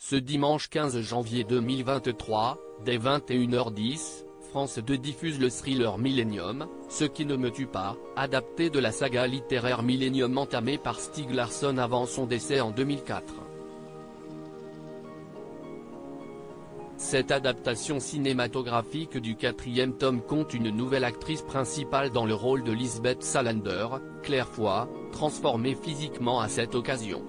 Ce dimanche 15 janvier 2023, dès 21h10, France 2 diffuse le thriller Millennium, Ce qui ne me tue pas, adapté de la saga littéraire Millennium entamée par Stieg Larsson avant son décès en 2004. Cette adaptation cinématographique du 4e tome compte une nouvelle actrice principale dans le rôle de Lisbeth Salander, Claire Foy, transformée physiquement à cette occasion.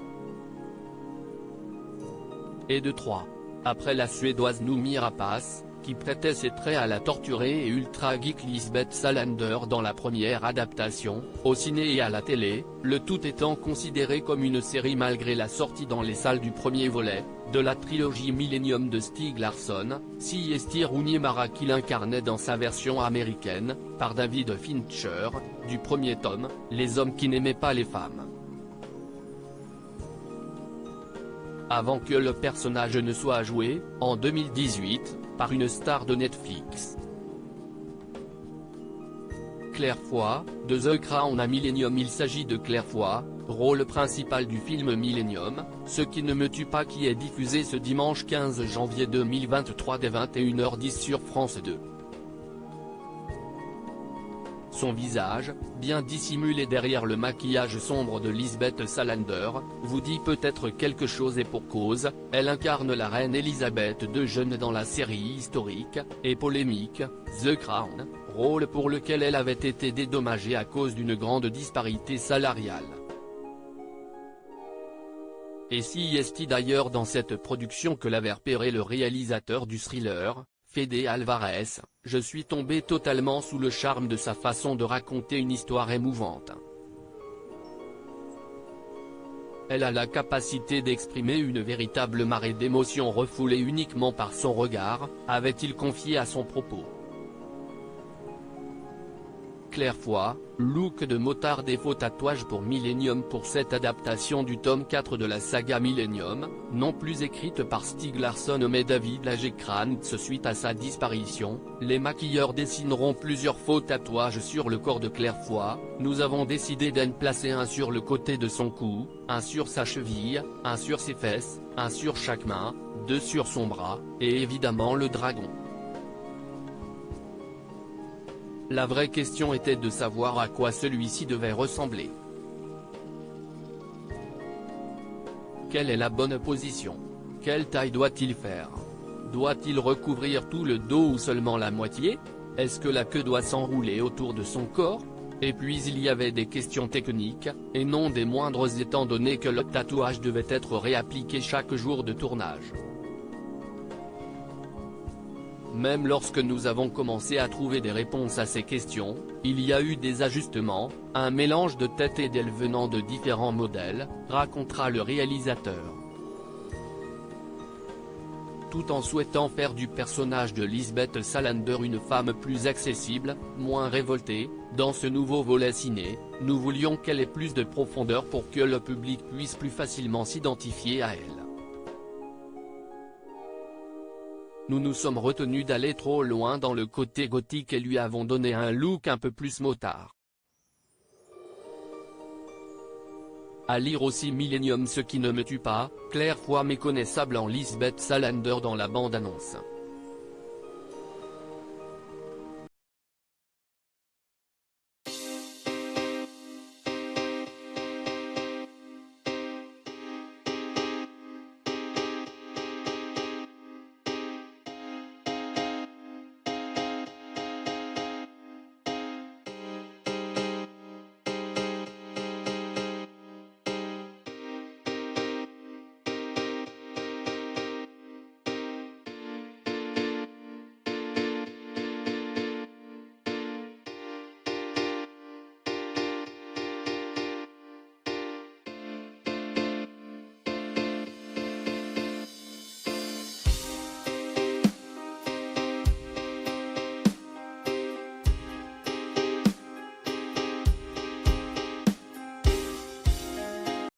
Et de 3. Après la Suédoise Noomi Rapace, qui prêtait ses traits à la torturée et ultra-geek Lisbeth Salander dans la première adaptation, au ciné et à la télé, le tout étant considéré comme une série malgré la sortie dans les salles du premier volet, de la trilogie Millennium de Stieg Larsson, Siesti Rooney-Mara qui l'incarnait dans sa version américaine, par David Fincher, du premier tome, Les hommes qui n'aimaient pas les femmes. Avant que le personnage ne soit joué, en 2018, par une star de Netflix. Claire Foy, de The Crown à Millennium. Il s'agit de Claire Foy, rôle principal du film Millennium, Ce qui ne me tue pas qui est diffusé ce dimanche 15 janvier 2023 dès 21h10 sur France 2. Son visage, bien dissimulé derrière le maquillage sombre de Lisbeth Salander, vous dit peut-être quelque chose et pour cause, elle incarne la reine Elisabeth II jeune dans la série historique, et polémique, The Crown, rôle pour lequel elle avait été dédommagée à cause d'une grande disparité salariale. Et si est-il d'ailleurs dans cette production que l'avait repéré le réalisateur du thriller, Fede Alvarez, je suis tombé totalement sous le charme de sa façon de raconter une histoire émouvante. Elle a la capacité d'exprimer une véritable marée d'émotions refoulées uniquement par son regard, avait-il confié à son propos. Claire Foy, look de motard et faux tatouage pour Millennium. Pour cette adaptation du tome 4 de la saga Millennium, non plus écrite par Stieg Larsson mais David Lagercrantz suite à sa disparition, les maquilleurs dessineront plusieurs faux tatouages sur le corps de Claire Foy. Nous avons décidé d'en placer un sur le côté de son cou, un sur sa cheville, un sur ses fesses, un sur chaque main, 2 sur son bras, et évidemment le dragon. La vraie question était de savoir à quoi celui-ci devait ressembler. Quelle est la bonne position? Quelle taille doit-il faire? Doit-il recouvrir tout le dos ou seulement la moitié? Est-ce que la queue doit s'enrouler autour de son corps? Et puis il y avait des questions techniques, et non des moindres étant donné que le tatouage devait être réappliqué chaque jour de tournage. Même lorsque nous avons commencé à trouver des réponses à ces questions, il y a eu des ajustements, un mélange de têtes et d'ailes venant de différents modèles, racontera le réalisateur. Tout en souhaitant faire du personnage de Lisbeth Salander une femme plus accessible, moins révoltée, dans ce nouveau volet ciné, nous voulions qu'elle ait plus de profondeur pour que le public puisse plus facilement s'identifier à elle. Nous nous sommes retenus d'aller trop loin dans le côté gothique et lui avons donné un look un peu plus motard. À lire aussi Millennium Ce qui ne me tue pas, Claire Foy méconnaissable en Lisbeth Salander dans la bande-annonce.